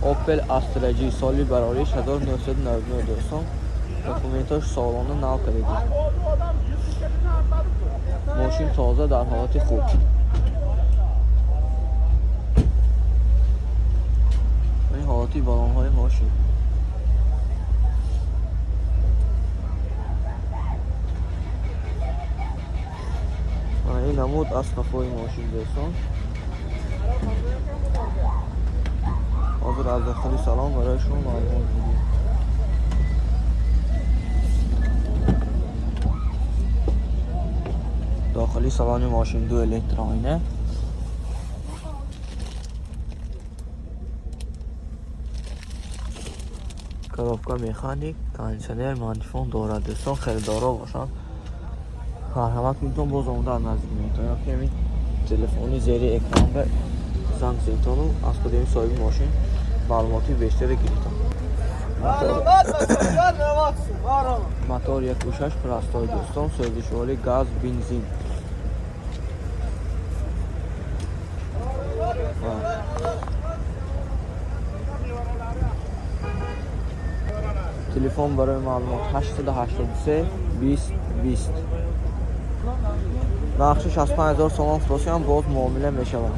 Opel Astra G سالی برایش 1999 دوستان. دکومنتاش سالانه نو کردید. ماشین تازه در حالت خوب. این حالتی بالون های ماشین. این نمود اصنافای ماشین دوستان. حاضر از داخلی سلام برای شما معلومات میدیم. داخلی سالن ماشین 2 الکترونیه. کارافکا مکانیک، کاندیشنر، مانیفون دارد دوستان. خریدارا باشن مرحمت میتون باز اومده نزدیک میتون یا که همین تلفنی زیر اکران به زنگ زیتون از کدوم صاحب ماشین معلوماتی بیشتر گیریتون. موتور 1.6 پلاستای دوستان. سرویس والی گاز بنزین. تلفن برای معلومات 883 20 20. نقش 65000 تومان فروشی هم باز معامله میشود.